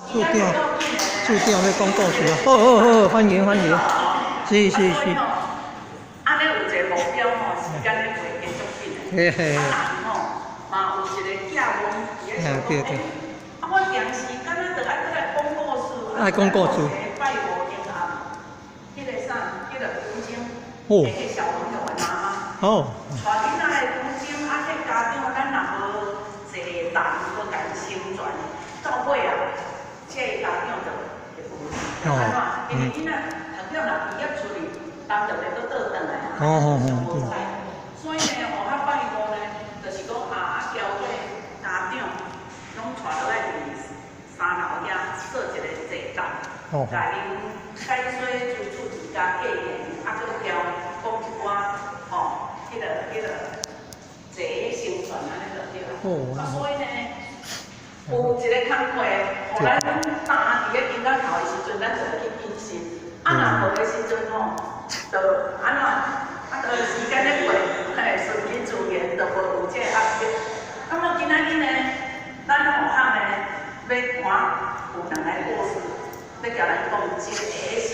注定要讲故事啊！好，欢迎，是。安尼有一个目标吼，时间咧过继续紧诶。嘿。吼，嘛有一个寄望，伊咧想讲，我平时敢若着爱来讲故事，爱讲故事。拜五平暗，迄个啥，迄个古筝，哦。迄个小朋友的妈妈。哦。带囡仔的古筝，迄家长咱若无坐谈，无甲伊宣传，到尾啊，这家长就会安怎？因为囡仔读了若毕业出去。当就要搁倒转来啊，无使。所以呢，学较拜五呢，就是讲交做家长，拢带落来伫三楼遐设一个坐台，甲因解说处处一家过年，搁调讲一寡迄个坐宣传安尼就对啦。所以呢，有一个工课，互咱搭伫咧囡仔头的时阵，咱就会去印心。若无的时阵就安怎？就时间咧过，顺其自然，就无有这压力。今仔日呢，咱学校呢要看有2个故事，要甲咱讲，一个是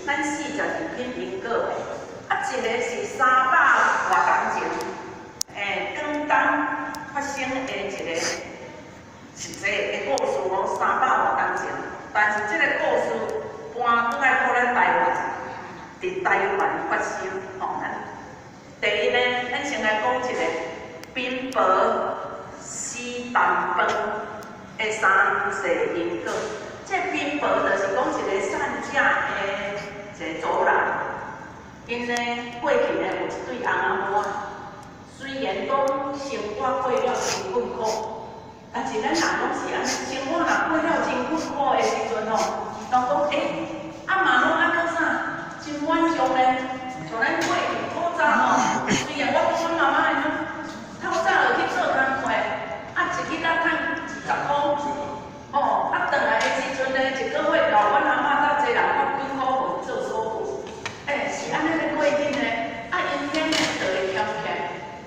咱42篇苹果的，一个是300多工前，广东发生的一个实际的故事300多工前，但是这个故事搬转来到咱台湾。伫台湾发生，咱第一呢，咱先来讲一个冰雹西东风的三世因果。这冰雹就是讲一个善假的一个族人，因呢过去呢有一对翁仔某，虽然讲生活过了真困苦，但是咱人拢是安尼，生活若过了真困苦的时阵拢讲嘛拢安怎啥？真晚上咧，像咱过去古早虽然我跟阮妈妈透早就去做工课，一日赚20块，转来的时阵咧，一个月交阮阿嬷甲一人发几块互做所付，是安尼咧过紧咧，因天咧就会欠欠，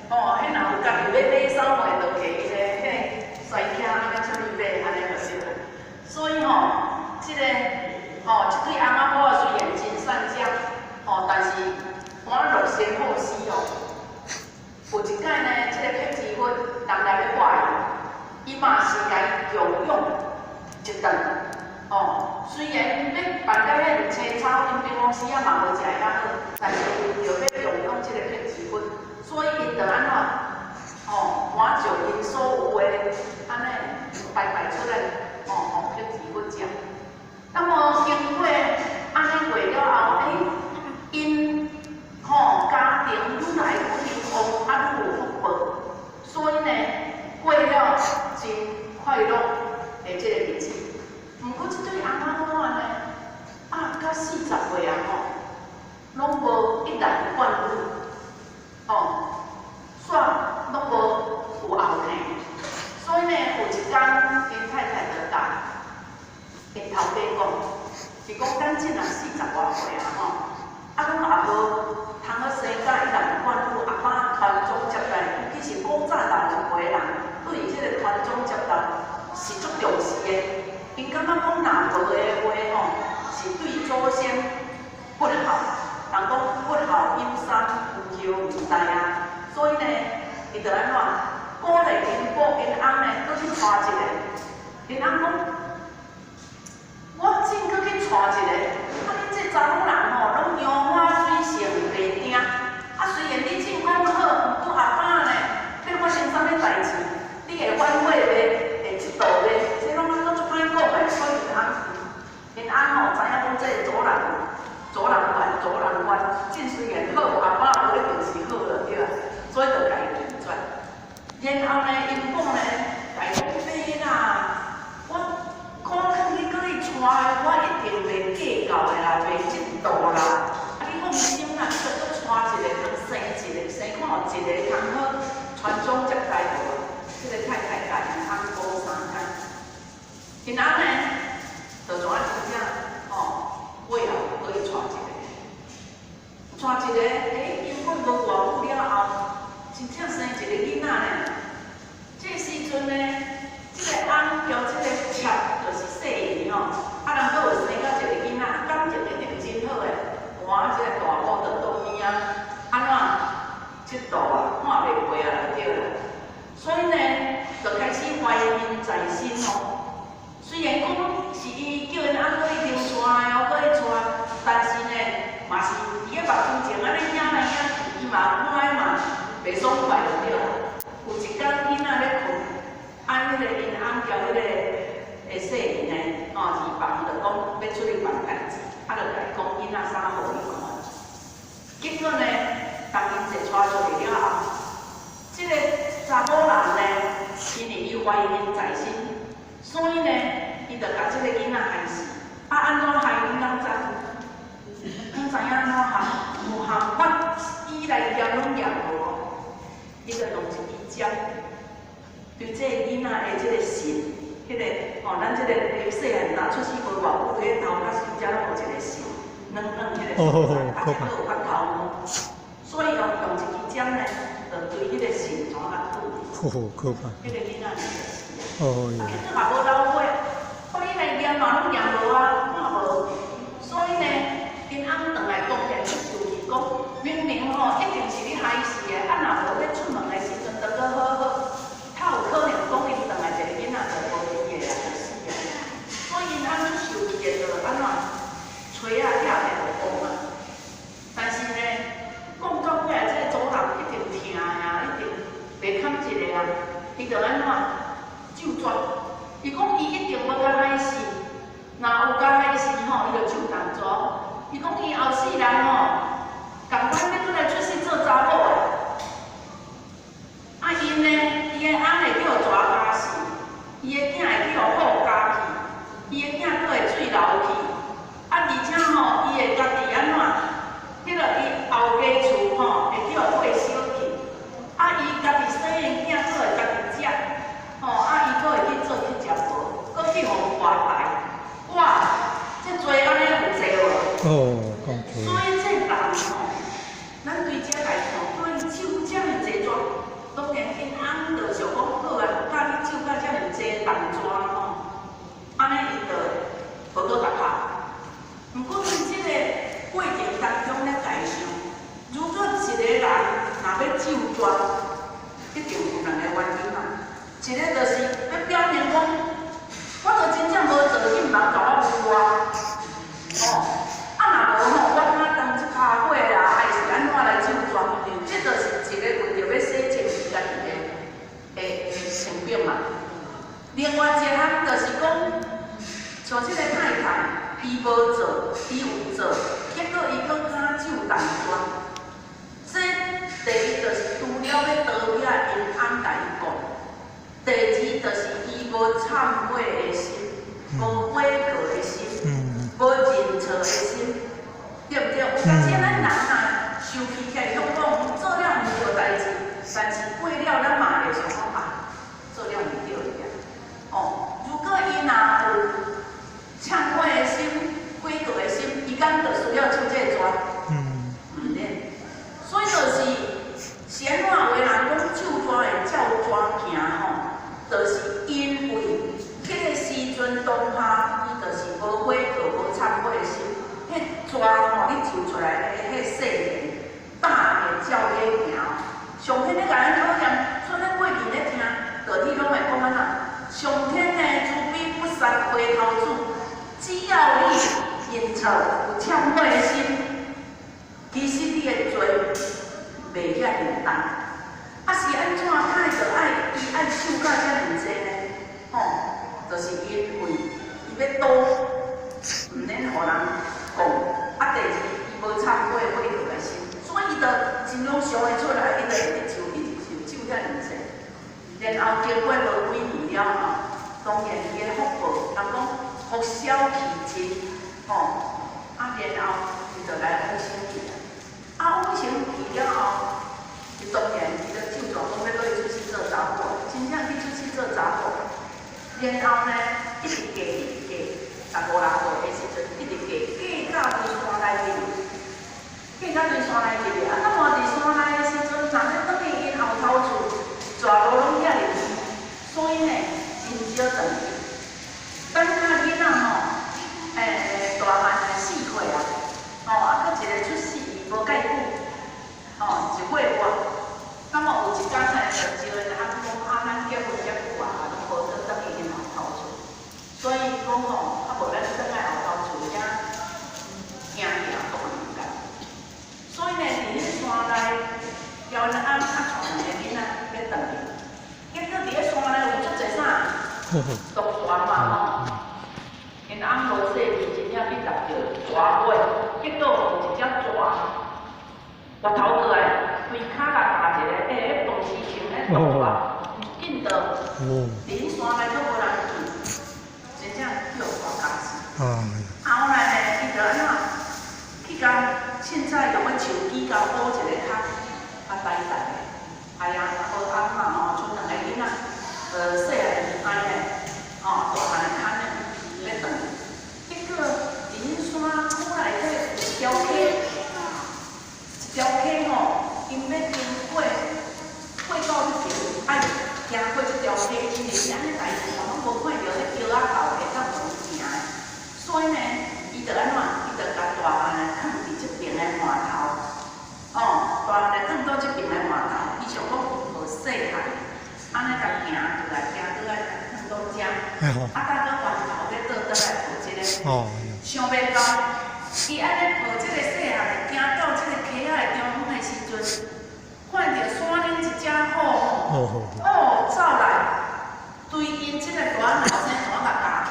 若有家己要买扫帚，就摕伊咧甩车安尼出去买，安尼就对啦。所以即个一对翁仔某虽然真善假，但是我乐先好死有一摆呢，即个骗子粉人来要挂伊，伊嘛是甲伊强用一顿。虽然要办到遐青草，因平常时啊嘛无食遐好，但是就要强用即个骗子粉，所以因就安怎？按照因所有的安尼排出来，骗子粉食。那么经过安尼过了后，因家庭愈来愈幸福，愈有福报，所以呢，过了真快乐的这个日子。不过这对翁仔某呢，到40岁拢无一男冠女，煞拢无有后生，所以呢，有一天因太太就甲因头家讲，是讲咱这人40外岁拢也无通好生甲一男冠女，阿妈传宗接代，尤其是古早60岁人，对于这个传宗接代是足重视的。因感觉讲若无的话是对祖先不孝，人讲不孝有三，有后无代啊。所以呢，伊就安怎鼓励因某因翁呢，搁去娶一个。因翁讲，我真搁去娶一个，恁这查某人拢杨花水性袂定。虽然你真讲好，不过阿爸呢，要发生啥物代志，你会反悔袂？会嫉妒袂？这拢足歹讲的，所以因翁知影讲这个祖人怨，真虽然好，阿爸无一定是好的对啦，所以就家己拒绝。然后呢，因某呢，家己讲啦，我看你搁去娶，我一定袂计较的啦，袂嫉妒啦。你放心啦，你著搁娶一个，通生一个，生看有一个通好传宗接代就好。这个太太家因翁补3间，因翁呢，就怎啊真正尾后可以娶一个，因婚无偌久了后，真正生一个囡仔呢。这时阵呢，这个翁叫这个妾，就是细姨伊叫因翁搁一定带哦，搁去带，但是呢，嘛是伊个目睭前安尼影来影去，伊嘛看嘛袂爽快就对啦。有一天囡仔咧困，迄个因翁交迄个会细年的二房就讲要出去办代志，就甲伊讲囡仔衫互伊看。结果呢，当因坐带出去了后，这个查某人呢，因为伊怀疑因在身，所以呢，伊就甲这个囡仔害死。安怎害伊敢知？毋知影安怎害，有项法医来验拢验无，伊就用一支针，对这个囡仔的这个肾，迄个咱这个细汉打出世无偌久，迄头壳身才拢有一个肾，软迄个肾，而且佫有骨头，所以用一支针呢，就对迄个肾怎啊堵。可怕。迄个囡仔就死啊。结果嘛无留尾，你来验嘛拢验无啊，看无。所以呢，因翁转来讲电出手机讲，明明一定是你害死的，若无要出门的时阵，就搁好好。他有可能讲因转来一个囡仔就无伊的啊，就死啊。所以因翁出手机的就安怎，吹啊拆的就讲啊。但是呢，讲到尾来，这个祖人一定听啊，一定袂堪一个啊，伊就安怎就抓。伊讲伊一定要甲害死。若有甲害死吼，伊就手动抓。伊讲伊后世人吼，共款要转来出世做查某的。因呢，伊个翁会叫蛇加死，伊个囝会叫虎加去，伊个囝佫会水流去。而且吼，伊会家己安怎？迄个伊后家厝吼会叫火烧去。伊家己生个囝佫会家己食，伊佫会去做去食无，佫去互外带。哇，这做安尼有济无？所以这人吼，咱对遮来看，看伊手遮尔济抓，当然因翁就想讲好啊，甲你手甲遮尔济重抓吼，安尼伊就无搁甲拍。毋过伫即个过程当中咧在想，如果一个人若要手抓，一定有两个原因啊。一个就是要表明讲，我就真正无做，你毋通甲我诬我。若无吼，我哪当即骹火啦，还是安怎来手抓？这就是一个为着要洗清伊家己的性命嘛。另外一项就是讲，像即个太太，伊无做，伊有做，结果伊佫敢手动抓。这第一就是除了要道歉，因翁甲伊讲；第二就是伊无忏悔的心，无悔过的心。无认错的心，对不对？有当时咱人啊，生气起来，向讲做了毋对代志，但是过了咱嘛会想讲做了毋对个。如果伊若有忏悔的心、悔过的心，伊敢就需要手这抓？毋免。所以就是闲话话人讲手抓会照抓行吼，就是因为迄个时阵当下，伊就是无悔过、无忏悔的心。迄蛇吼，你揪出来的迄细年，大年照咧行。上天咧甲咱考验，所以咱过去咧听道理拢会讲安怎？上天呢，慈悲不杀回头子，只要你认错、有忏悔的心，其实你的罪袂遐严重。是安怎歹着爱伊爱受到遮尔济呢？就是因为伊要倒，毋免互人讲。第二，伊无忏悔悔过的心，所以伊就尽量想会出来，伊就一直受遮尔济。然后经过无几年了后，当然伊的福报，人讲福消其尽，然后伊就来往生去。往生去了后，当然伊就就大讲要去出去做查某，真正去出去做查某。然后呢，一直嫁15、16岁的时阵，一直嫁到对山内去，嫁到对山内去啊！到伫山内的时阵，人咧倒去因后头厝，全部拢遐入去，所以呢，真少转去。等下囡仔吼，大汉才4岁啊，佫一个出世无介久，1岁半。那么有一天呢，就招因翁讲咱结婚遮久啊，拢无倒去因后头厝，所以讲翁无细皮，真正去夹着蛇尾，结果一只蛇滑头过来，规骹甲打一个，迄当时穿迄动物，紧到连山内都无人去，真正叫大家死。后来呢，伊就安怎去甲凊彩用个手机甲补一个脚，呆呆的。哎呀，无翁嘛吼，剩两个囡仔，细汉安尼，大汉的牵呢要转。结果连山厝内底一条溪，因要经过到迄边，爱行过这条溪，因为伊安尼代志，拢无看到迄桥仔头会当有行的，所以呢，伊就安怎，伊就甲大汉的放伫这边的码头，大汉的放到这边的码头，伊想讲无细汉，安尼甲行过来，过来放到遮，大哥源头要倒来抱一个，想袂到，伊安尼抱这个细汉的，行到这个溪仔的中央的时阵。看到山顶一只虎，走来，对因这个大后生大甲夹去。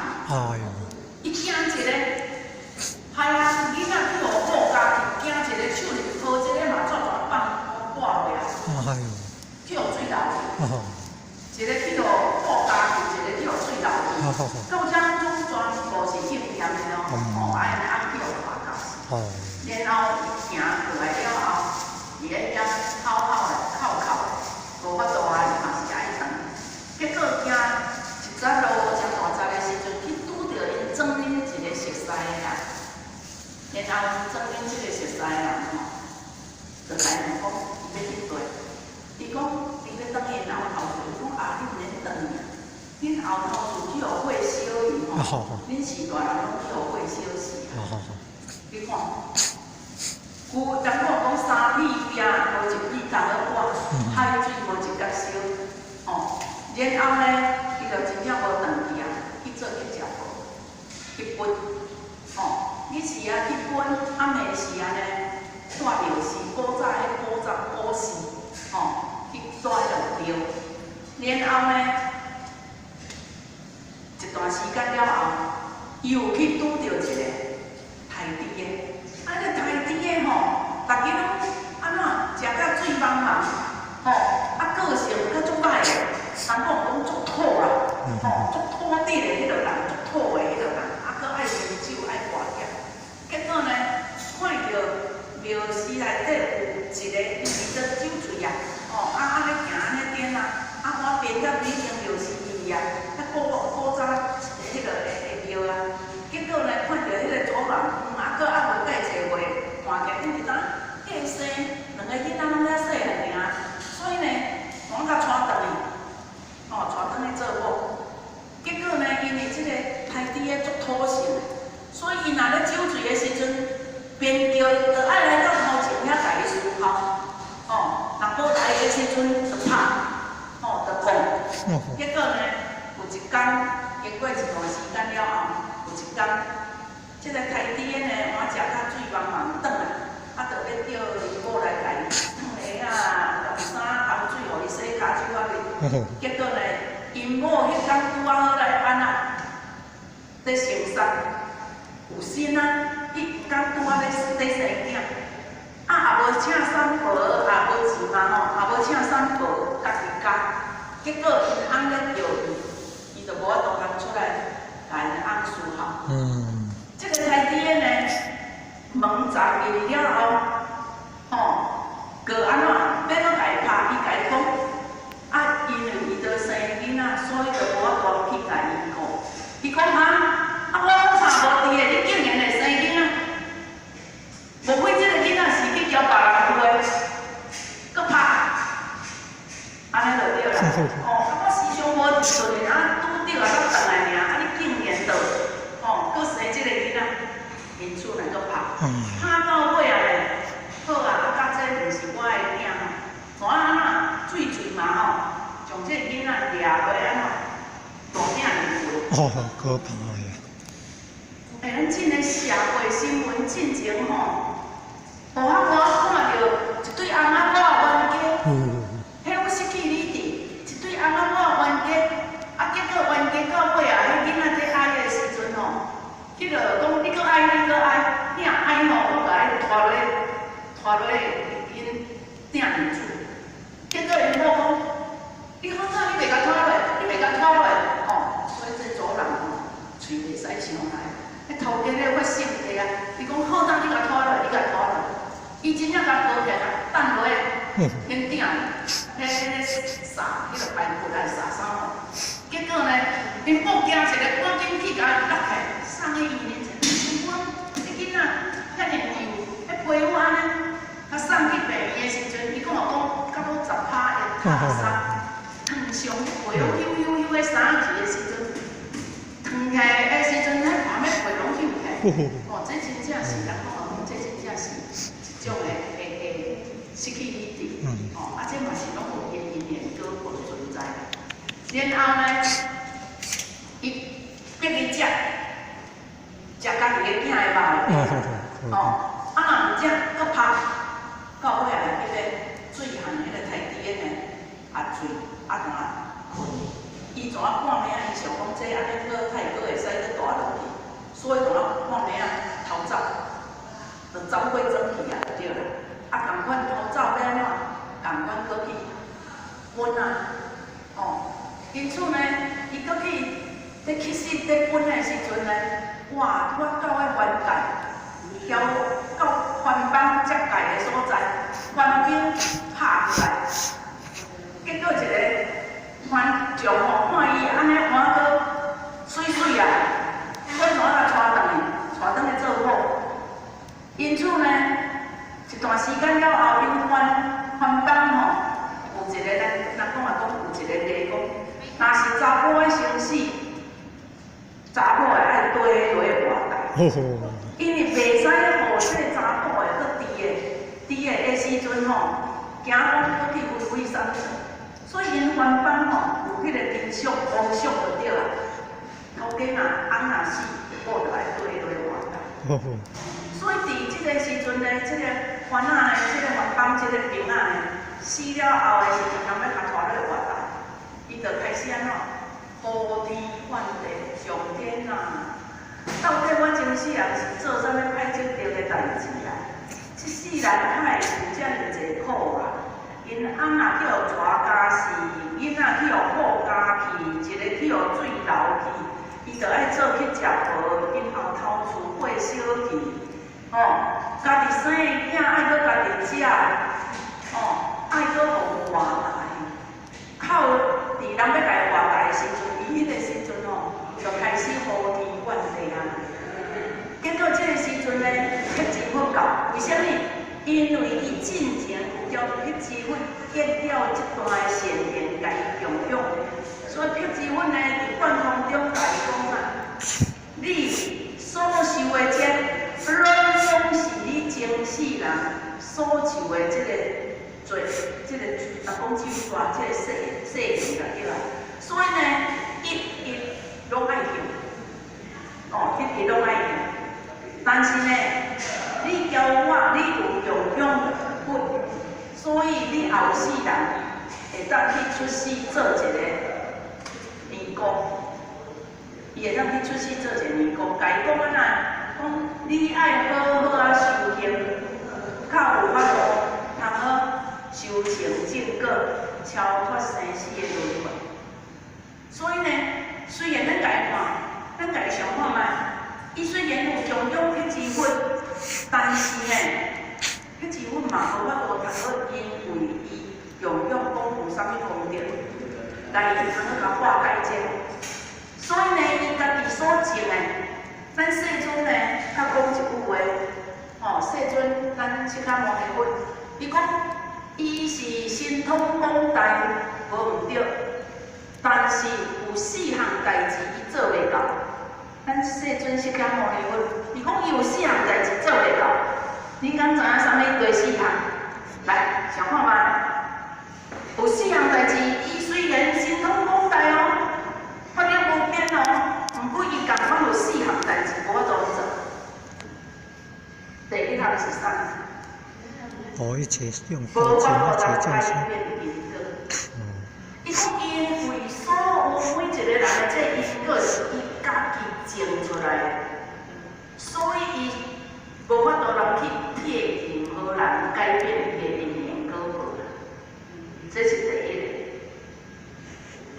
伊惊一个，害啊！囡仔去互虎夹去，惊一个手里抱一个嘛，抓放挂了，去互水流去。一个去互虎夹去，一个去互水流去。到这种全部是应验的咯，安尼去互大夹死。然后行过来了后。伊咧遐口无法度啊，伊嘛是爱等。结果惊一早路无正大早的时阵，去拄着因装恁一个熟悉的人，然后装恁即个熟悉的人就来问讲伊要去佗。伊讲伊要等因后头厝，讲啊，你免等啊，恁后头厝去互火烧伊恁是大人拢去互火烧死啊。你看。有当我讲三米边无一米重了挂，海水无一角烧，然后呢，伊就真正无断去啊，去做去食饭，去分，日时啊去分，暗暝时啊呢，带庙时，古早迄古时，去带着庙，然后呢，一段时间了后，又去拄着一个台猪的。啊，个台猪的大家拢安怎食甲水茫茫，个性阁足歹的，人讲足土啦，足土地的迄个人，足土的迄个人，阁爱啉酒爱歌业。结果呢，看到庙寺内底有一个，因为做酒醉啊，安尼行安尼点啊，我边甲已经庙寺去啊，古早迄个庙啊。结果呢，看到迄个祖人，阁无介绍话，看起因为当过生两个囡仔拢遐细汉尔，所以呢，我甲带倒去，带倒去做某。结果呢，因为即个台猪的足土性，所以伊若咧酒醉的时阵，便叫就爱来到头前遐家己思考，若无来的时阵就拍，就讲。结果呢，有一天，经过一段时间了后，有一天。即个台猪的呢，我食甲水茫茫转来，就要叫伊某来家己烫鞋啊，用衫烘水，互伊洗骹手啊面。结果呢，因某迄天拄好来安那，在生产有心啊，伊刚拄好在生囝，也无请产婆，也无钱嘛也无请产婆，家己教。结果因翁咧叫伊，伊就无法度通出来，甲因翁思考。这个台猪的呢，门砸入去了后，个安怎要搁家己拍？伊家己讲，因为伊着生囡仔，所以着无法度去甲伊讲。伊讲我查无伫的，你竟然会生囡仔？无非这个囡仔是去交别人的，搁拍，安尼就对啦。我时常无伫顺的，拄着才转来尔，你竟然着。搁生即个囡仔，因厝内搁拍，拍到尾啊咧，好啊，甲这毋是我的囝吼，安怎水嘴嘛将这个囡仔掠落安怎，大囝离婚。可怕呀！咱真个社会新闻进前吼，我看到一对翁仔某冤家，迄拢失去理智，一对翁仔某冤家，结果冤家到尾啊，迄囡仔在哀的时阵吼。迄个讲你搁爱，你搁爱，你若爱吼，我甲伊拖落因鼎面煮。结果因某讲，你好早你袂甲拖落，你袂甲拖落，吼，所以这族人吼，喙袂使伤害。迄头家咧发性地啊，伊讲好早你甲拖落，你甲拖落，伊真正甲剥起来，等落因鼎，迄撒迄个排骨来撒啥吼。结果呢，因某惊一个，赶紧去甲伊落起，送去医院前。想讲，这囡仔遐尼幼，迄皮肤安尼，他送去病院的时阵，伊跟我讲，到尾10%会塌伤，烫伤，皮肤的衫去的时阵，烫起来的时阵，迄旁边皮拢扭起。哦，这真正是人讲哦，这真正是一种会失去理智。哦，啊，这嘛是拢有因果果存在。然后呢，伊逼伊食家己个囝的肉。哦，啊，若毋食，搁拍，到尾来迄个水含迄个太低的啊水啊怎啊困，伊怎啊半暝啊？伊想讲这安尼搁太搁会使搁大落去，所以怎啊半暝啊逃走，就走过转去啊就对啦。啊，共款逃走要安怎？共款搁去温啊，哦。因此呢，伊搁去咧去死咧滚的时阵呢，哇！我到个环界，交到环帮接界的所在，环境拍出来，结果一个环将吼看伊安尼换个水水啊，所以怎啊带转去做伙。因此呢，一段时间了后，因环帮吼有一个咱讲有一个例讲。若是查甫的生死，查某的爱堆落外台，因为袂使互这个查甫的搁伫的时阵吼，惊讲搁去非非三寸，所以因环帮吼有迄个民俗风俗就对啦。头家若翁若死，某就爱堆落外台。所以伫即个时阵呢，即个环仔呢，即个环帮即个兵仔呢，死了后的时阵，人要甲拖落外台。伊就开始安怎？呼天唤地，上天啊！到底我前世人是做啥物歹种着的代志啊？这世人哪会有遮尔济苦啊？因翁仔去互娶家事，囡仔去互顾家去，一个去互水流去，伊就爱做去食婆，因后偷厝过小去，哦，家己生的囝爱搁家己食，哦，爱搁互外台，靠。伫人要来外台的时阵，伊迄个时阵吼，就开始呼天唤地啊。结果这个时阵呢，辟支佛教，为虾米？因为伊进前有叫辟支佛结了这段的善缘，甲伊供养，所以辟支佛呢，伫贯通中甲伊讲啊，你所受的这拢是你前世人所受的这个。做即个讲手段，即个世缘啦，对啦。所以呢，一拢爱用，哦，一拢爱用。但是呢，你教我，你有用佛，所以你后世人会当去出世做一个尼姑，伊会当去出世做一个尼姑。甲伊讲安怎？讲你爱好好啊修行，较有法度，通好。修成正果，超脱生死的轮回。所以呢，虽然咱家看，咱家想看卖，伊虽然有供养辟支佛，但是呢，辟支佛嘛无法度通好因为伊供养讲有啥物功德，来通好甲化解这。所以呢，伊家己所种的，咱世尊呢，较讲一句话，哦，世尊，咱释迦牟尼佛，伊讲。伊是神通广大，无毋对，但是有4项代志伊做袂到。咱世尊释迦牟尼佛，伊讲伊有4项代志做袂到。恁敢知影啥物第4项？来，想看卖？有4项代志，伊虽然神通广大哦，法力无边哦，毋过伊共款有4项代志无法度做。第1项是啥？我一起用过去一起就是。伊讲因为所有每一个人的这因果是伊家己种出来的，改变伊的人缘果报，这是第一个。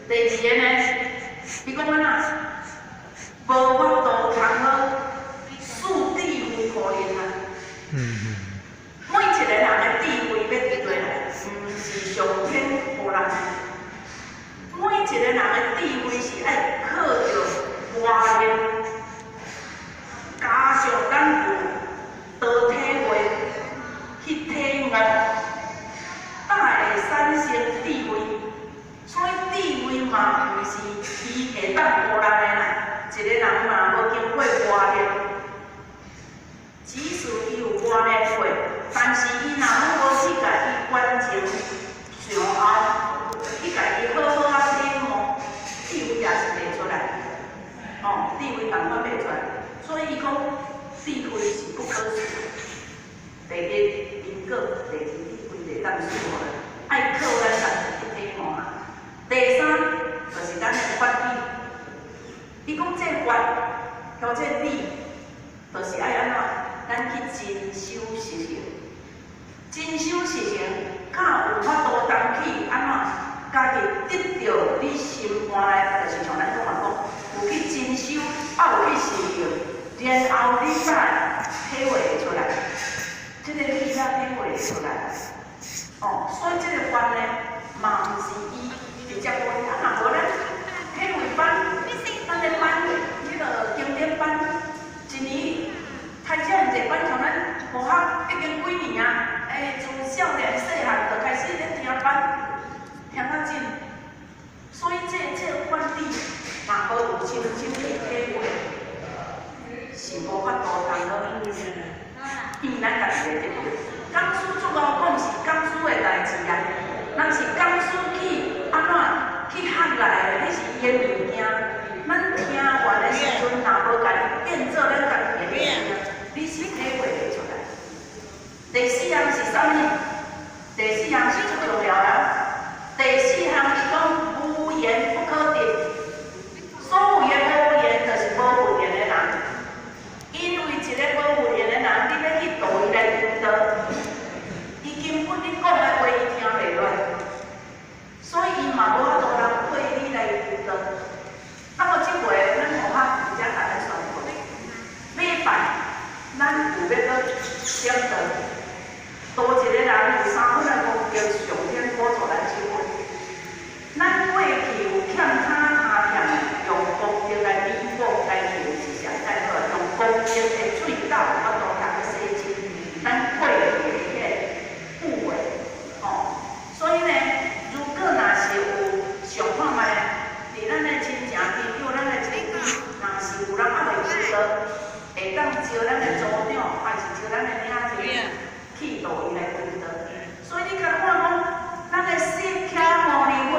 第二个呢，伊讲安怎？无法度通好树地为互人啊。每一个人的智慧要伫落来，毋是上天互人。每一个人的智慧是爱靠着外面，加上咱有道体会去体悟，才会产生智慧。所以智慧嘛，毋是伊会当互人的啦。一个人嘛，无经过磨练，即使伊有磨练过，但是伊若无去甲伊关情上后，去甲伊好好啊体悟，智慧也是袂出来。智慧同款袂出来。所以伊讲，智慧是不可数。第一，因果；第二，智慧袂当数的，爱靠咱家己去体悟啊。第三，就是咱的法理。伊讲这法，或这理，就是爱安怎？咱去真修实行，真修实行，较有法度当去安怎？家己得到你心肝内，就是像咱讲话讲，有去真修，有去实行，然后你才体会会出来，这个你才体会会出来。所以这个法呢，嘛毋是伊直接讲，啊，若无咱体会班。咱咧班，迄个经典班，一年开遮尔济班，像咱学校已经几年啊，自少年细汉就开始咧听班，听较紧。所以这个法理，若无有深深的体会，是无法度通好变咱家己的得到。讲师足够讲是讲师的代志啊，咱是讲师去安怎去学来的，迄是伊的物件。咱听完的时阵，若无家己变做咱家己的物件，你是体会袂出来。第四项是啥物？第四项是最重要的。第四项是讲无言不可得。所有的无言，就是无文言的人。因为一个无文言的人，你要去导伊来领导，伊根本你讲的话伊听袂落，所以伊嘛无法度通配你来领导。那么这回咱学校真正甲咱宣布，礼拜咱有要搁点灯，多一个人有3分的功德，上天补助咱7分。咱过去有欠他欠的，用功德来弥补该有一项再好，用功德的水道法度通去洗净咱过去的迄个不为。所以呢，如果若是有上看卖。伫咱的亲情朋友，咱的亲戚，若是有人还袂记得，会当招咱的组长，还是招咱的领袖去导伊来领导。所以你甲看讲，咱的释迦牟尼佛，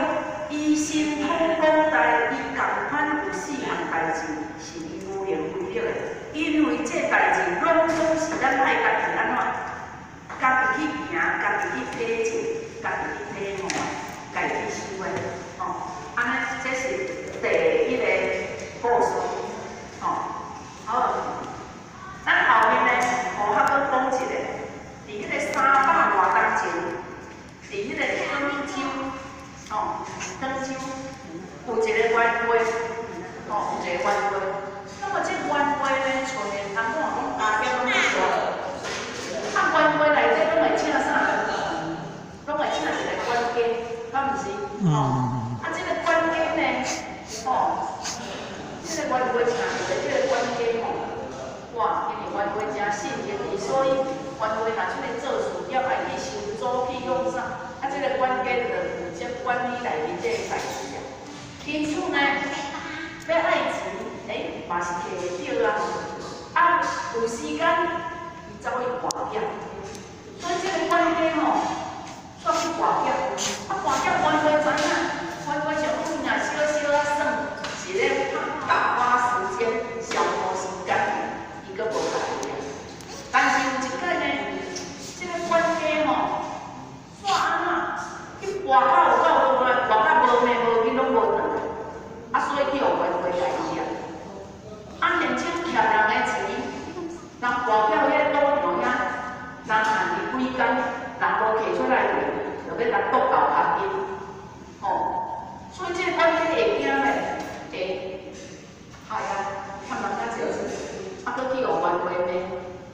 伊心通广大，伊共款有4项代志是伊无能为力的，因为这代志拢总是咱爱家己安怎，家己去行，家己去体证，家己去体悟，家己去修的，安尼，这是第一个故事，好。咱后面呢，学校搁讲一个，伫迄个300多年前，伫迄个汤州，汤州有一个冤家，有一个冤家。那么这冤家呢，像人通讲阿爹拢做，冤家内底拢会请啥？拢会请一个冤家，敢毋是？这个冤家呢，这个冤家请一个这个冤家哇，因为冤家真信任伊，所以冤家若出来做事业，爱去收租去用啥，这个冤家就负责管理内面这个代志啊。因此呢，要爱钱，嘛是摕会到啊。有时间伊走去跋筊，所以这个冤家煞去跋筊，跋筊冤家知影。冤家上好若小小算，是咧打发时间、消磨时间，伊阁无来了。但是有一摆呢，这个冤家煞安怎去跋到有够多来，跋到无命无去拢无倒来，所以去互冤家来抓。年轻徛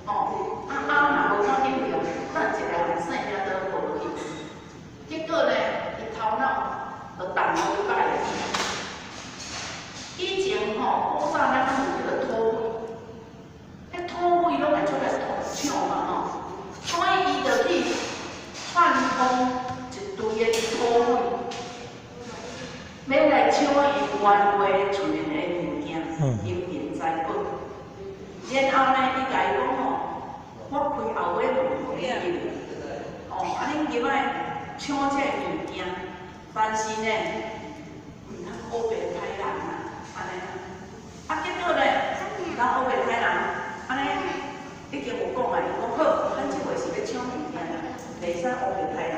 哦，若无看饮料，咱一个人生命都无落去。结果呢，伊头脑就动无解去。以前吼，古早咱拢有迄个土匪，迄土匪拢会出来偷抢嘛吼，所以伊就去串通一堆的土匪，要来抢伊原话厝面的物件，金银财宝。然后呢，伊甲伊讲吼，我开后尾门互你入，恁今仔抢这物件，但是呢，毋通乌白歹人啊，安尼。结果呢，咱乌白歹人，安尼已经有讲啊，伊讲好，咱即回是要抢物件啦，袂使乌白歹人。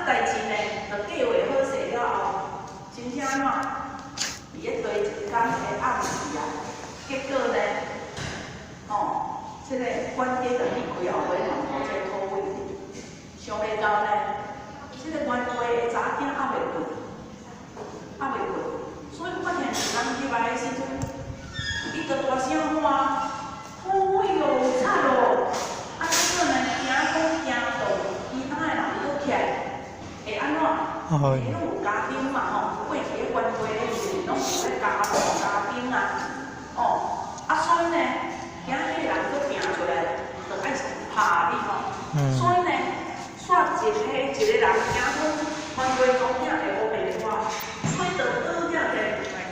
代志呢，就计划好势了后，真正怎？伊咧对一天的暗时啊，结果呢，这个管家就去开后尾门，互这个土匪。想袂到呢，这个原话的查囝还袂困，所以发现人入来的时阵，伊就大声喊：土匪哦，惨咯！结果呢，惊到其他的人都起来，会安怎？伊拢有家丁嘛吼，过去的原话的时阵，拢有咧家婆家丁啊，所以呢，惊迄个人都拼出来，就爱拍你吼。所以呢，煞一个人惊讲原话做囝会无白话，所以就倒领者，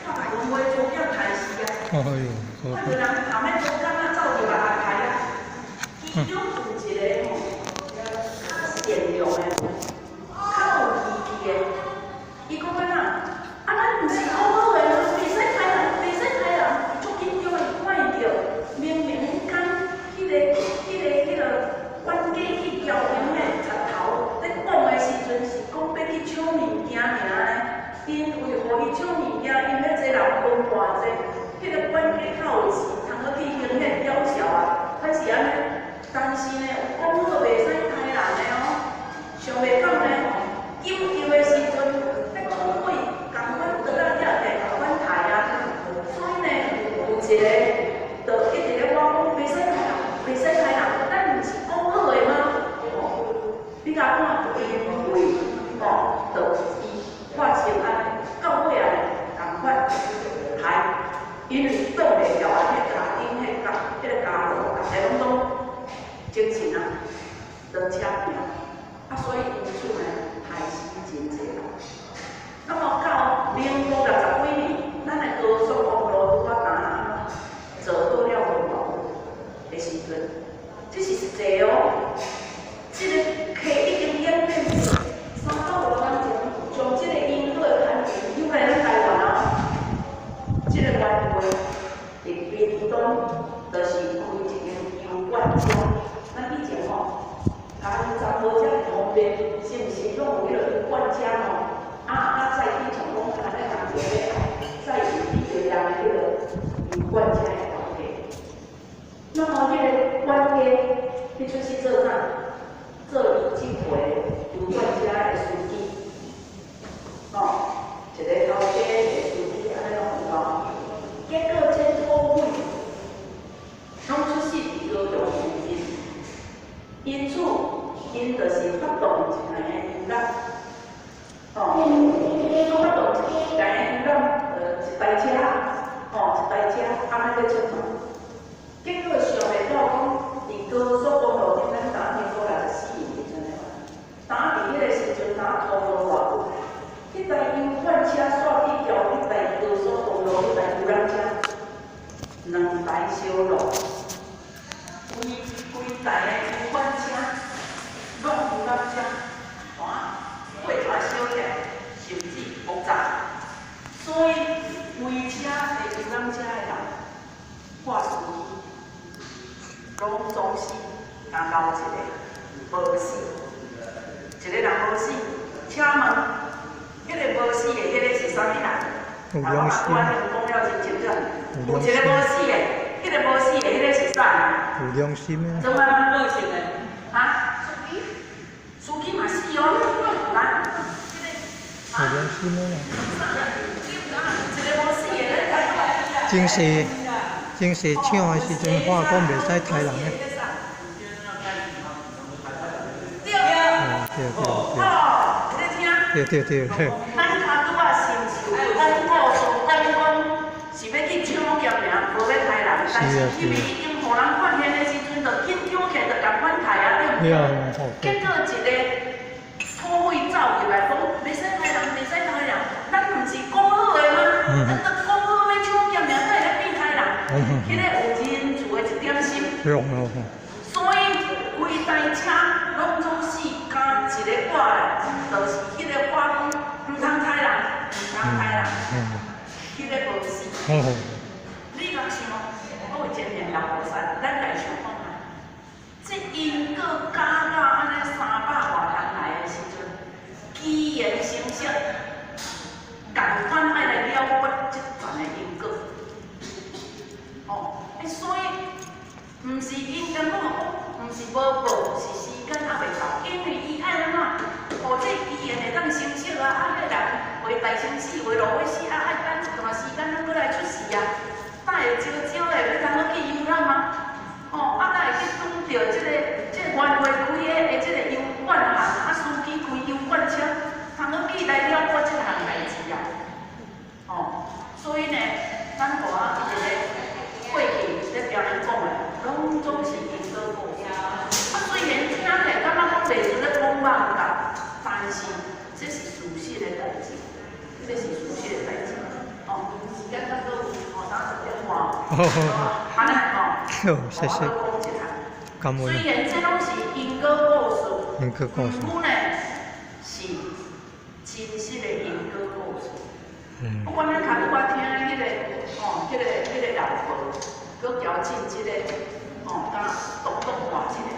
看原话做囝刣死啊！看着人后尾做工仔走入来也刣啊！其中有一个吼，较善良的，较有义气的，伊讲安怎？咱毋是好好的吗？袂使刣人，足紧张的看着，明明讲迄个管家去交警的贼头，咧讲的时阵是讲要去抢物件尔呢，因为互伊抢物件，因要这人分偌济，迄个管家较有钱，通去去行迄表销啊，还是安尼。但是呢，讲好袂使刣人的想袂到呢，救救的时阵，迄土匪共阮倒来掠摕，共阮刣啊，所以呢，有一个就一直咧我讲袂使刣人，咱毋是讲好的吗？你甲看因为就化成安尼，到尾啊，共款刣，因为挡袂牢啊，迄家丁迄个家伙，大家拢总精神啊，落车票，所以因此呢，害死真济人。那么到民国60几年，咱的高速公路拄啊做好了文化的时阵，这是实际哦。这个溪已经演变成300多年前，将这个因好的产品引来咱台湾哦。这个原话的边端，就是开一间油管家。咱以前咱查甫遮方便，是毋是拢有迄个油管家再去从讲咱咧行业再去比较人的迄个油管家的关系。那么迄个管家，你出去做啥？做伊即回油管家的司机，一个头家的司机安尼拢有够。结果这土匪拢出世伫高雄附近，因此因就是发动一项的游览，发动一项的游览，一台车，安尼咧出门。结果想袂到讲，伫高速公路顶咱打民国64年真诶，打伫迄个时阵打拖无偌久，迄台油罐车煞去交迄台高速公路迄台游览车，2台相撞，规台的油罐车拢游览车，过头小条，甚至爆炸，所以开车的游览车的人破司机。拢总是甲留一个无死，一个人无死，请问，迄个无死的，迄个是啥物人？有良心。我讲了真清楚，有一个无死的，迄个无死的，迄个是啥？有良心的。怎么个性的？司机嘛死哦，来，有良心的。一个无死的，真是正洗抢的时阵，话讲袂使抬人诶。对。对。咱卡拄啊承受广告所讲是要去抢劫尔，无要杀人，但是因为已经互人发现的时阵，就紧抢起就共款杀啊，对毋对？结果一个土匪走入来讲，袂使杀人，袂使杀人，咱毋是讲好的吗？咱都讲好要抢劫尔，才会变杀人。迄个有人治的一点心。所以规台车拢总是加一个挂来，就是迄个挂讲毋通杀人，毋通杀人，迄个无死。你若想，我有前面老菩萨，咱家想看下，这因果加到安尼300外人来的时阵，机缘成色，共款爱来了决这段的因果。所以毋是因讲毋是无报，是时间还袂到，因为伊爱安怎，互这机缘会当成色啊，迄人为大生死，为落尾死啊，爱等一段时间，咱过来出事啊。等会招招的，要通去游览吗？等会去拄着这原会开的这个油管行，司机开油管车，通去来了解这项代志啊。所以呢，咱大家一个过去咧标咱讲的，拢总是因果报应。虽然听起来感觉讲袂出咧讲妄讲，但是这是事实的代志，这是事实的代志。时间差不多，30点半。安尼谢谢。感恩。虽然这拢是因果故事，不过呢是真实的因果故事。不管咱头拄仔听迄个老婆，佮调进即个甲独独话一个，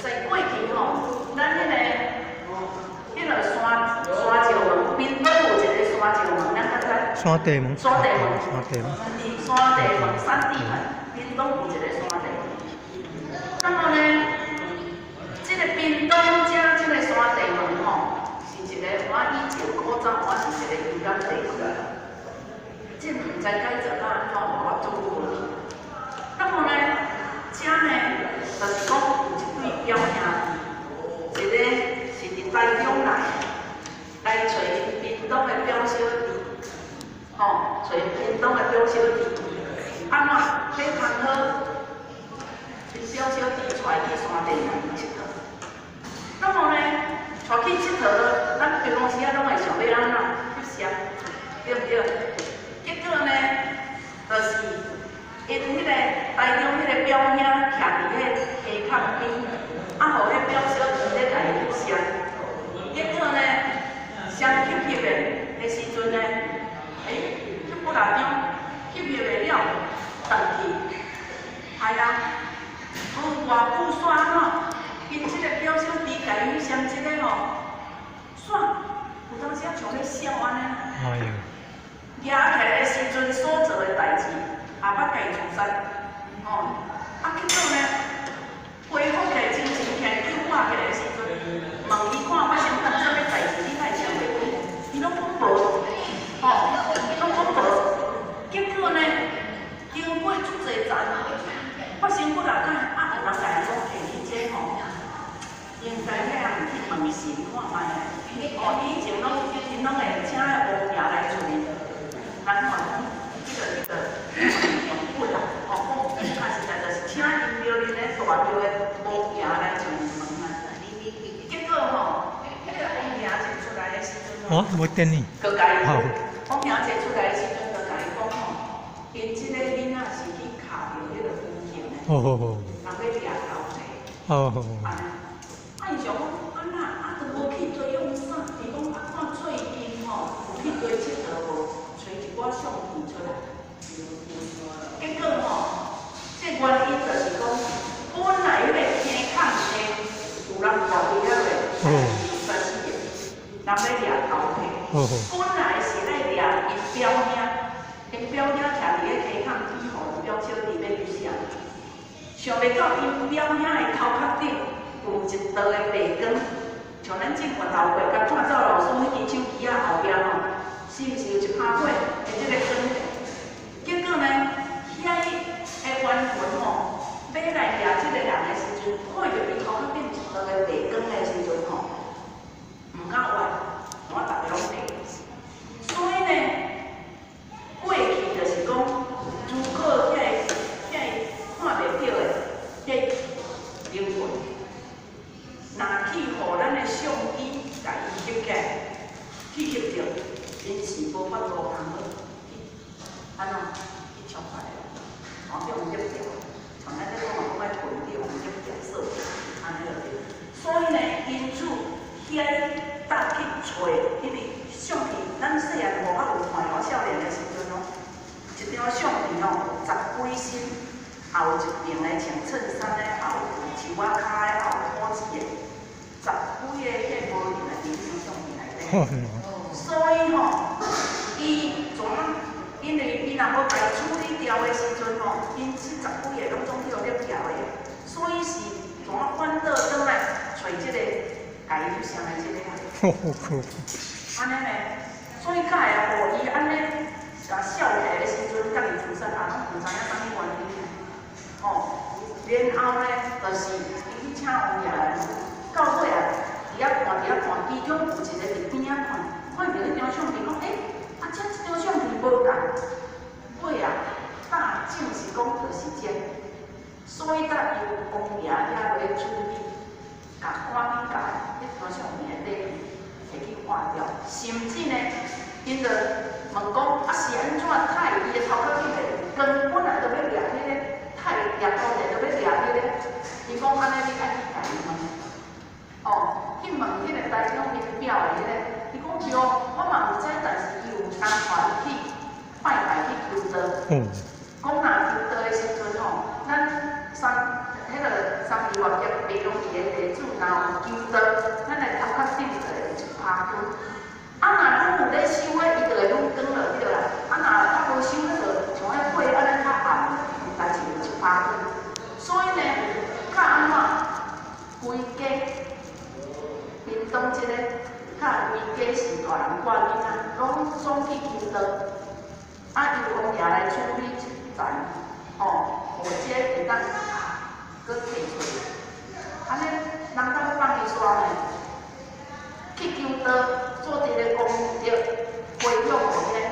在过去咱迄个山石门，滨东有一个山石门，咱较早。山地门。山地门，山地门，滨东有一个山地门。那么呢，这个滨东遮这个山地门是一个我以前古早我是一个游览地区，这毋知改造到安怎，我做过去。那么呢，遮呢，就是讲有一对表兄弟，一个是伫台中来找因滨东的表小弟，找滨东的表小弟，安怎要通好？因表小弟带去山地门佚佗。那么呢，带去佚佗，咱平常时啊拢会想要安怎翕相，对不对？结果呢，就是因迄个台中迄个表兄徛伫迄溪坎边，互迄表小弟咧甲伊翕相。结果呢，相翕的时阵呢，去不拉中翕的了，转去，偌久煞安怎？因即个表小弟甲伊相即个煞，有当时啊像咧笑安尼。举起来的时阵所做的代志，也捌家自杀。结果呢，恢复起来精神起来，救活起来的时阵，问伊看发生啥物代志，你哪会想袂起？伊拢讲无，拢讲无。结果呢，经过足侪站，发生几啊摆，有人甲伊讲，你这应该遐去问神看卖啊。以前拢因拢会请乌名来做。咱看，这个用本啦，讲实在就是请因庙里咧大庙的乌爷来上门啊。结果迄个乌爷坐出来的时阵，无电呢。佮家己，乌爷坐出来的时阵，佮家己讲因即个囡仔是去卡着迄个附近的，人要掠头题。伊想讲安那都无去追用啥？伊讲看最近有去追佚佗无？我相片出来，结果这原因就是讲，本来迄个坑坎的有人住伫遐个，14个，人要掠头皮。本来是爱掠因表兄，因表兄徛伫个坑坎边因表小弟要去啥？想袂到因表兄的头壳顶有一道的白光，像咱正月头过，甲看走老师迄支手机后壁是毋是有一拍火？这个光，结果呢，遐后一边的穿衬衫的后树仔骹的后裤子的，10几个迄无用的明星相片内底。所以吼，伊怎因为伊若要家处理掉的时阵吼，因10几个拢总叫了掉的，所以是怎反倒转来找即个家己上的即个人。安尼呢，所以才会互伊安尼，啊少年的时阵，家己出身啊，拢唔知影啥物原因。哦，然后呢，就是伊去请王爷来，到尾啊，伫遐看，其中有一个伫边仔看到迄张相片，讲啊，这张相片无共，尾啊，大正是讲就是这，所以才由王爷遐来处理，甲赶紧甲迄张相片的底摕去换掉，甚至呢，因着问讲啊是安怎太伊的头壳里面根本来就要掠迄个太掠到来就要掠迄个，伊讲安尼你爱去家己问，哦，去问迄个台中因表的迄个，伊讲对，我嘛毋知，但是伊有当传去拜拜去求道，讲若求道的时阵吼，咱迄个三二月白龙寺的地主若有求道，咱的头壳顶就会有1%分。啊，若愈有咧收诶，伊就会愈光落对啦。啊，若较无收，就像迄血安尼较暗，但是有1%分。所以呢，较安怎规家屏东即个较规家是大人寡囡仔，拢总去求道。啊，由王爷来处理一层，哦，互这会当搁摕出去。安尼，人当放伊煞呢，去求道。做一个功德，回向互遐呢，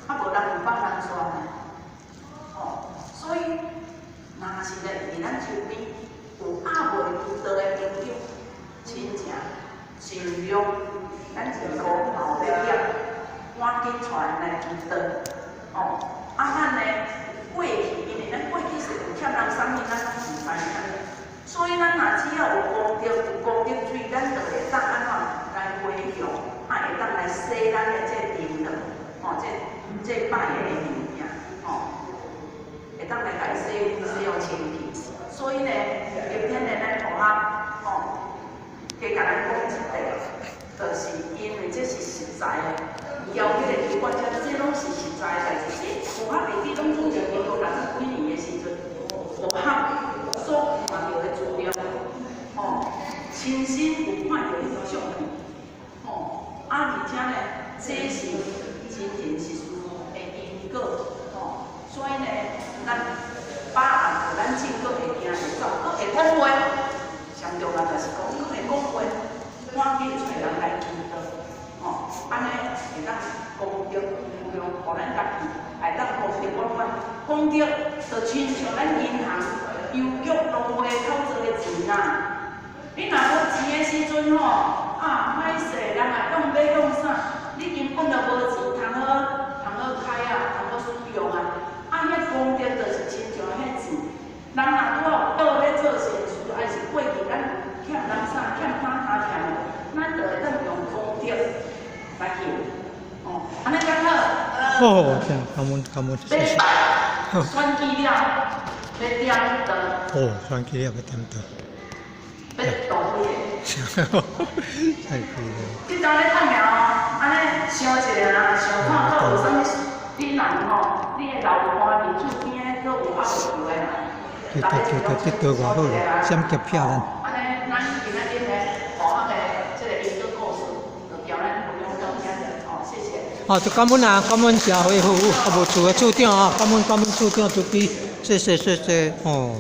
啊无人有放人煞呢，哦，所以若是咧伫咱周边有未求道的朋友、亲戚，尽量咱是讲后要业，赶紧带来求道，哦，啊咱呢过去，因为咱过去是有欠人啥物，咱拢毋知影，所以咱若只要有功德水，咱就会当安怎？来回向，啊会当来洗咱的这灵堂，哦，这拜的物件，哦，会当来家洗互清气。所以呢，今天呢，咱同学，哦，加甲咱讲一下，就是因为这是实在的，以后迄个有关这拢是实在的代志。同学内底拢做着民国60几年的时阵，同学所看到的资料，哦，亲身有看到迄张相片。而且呢，这是真人实事的因果，哦，所以呢，咱把握咱政府会行会走，佫会讲话，上重要就是讲佫会讲话，赶紧找人来求道，哦，安尼会当功德有用，互咱家己会当功德圆满。功德就亲像咱银行邮局农会口做的钱啊，你若无钱的时阵吼。啊，歹势，人啊用买用啥？你根本就无钱，通好开啊，通好使用啊。啊，迄功德就是亲像迄钱，人若拄好倒咧做善事，还是过去咱欠人啥，欠他欠的，咱就会当用功德来还。哦，安尼刚好。哦，这样，感恩，谢谢。选举了，要点灯。哦，选举了要点灯。要动的。太可以了。即阵咧看苗，安尼想一下啦，想看到有啥物你人吼，你的楼盘面厝边佫有阿无有的啦。这多偌好咧，闪夹票咱。安尼，咱今仔日咧，学的这个因果故事，就叫咱不用讲遐个，哦，谢谢。好，就感恩啊，感恩社会服务，啊无厝的处长啊，感恩处长主持，谢谢哦。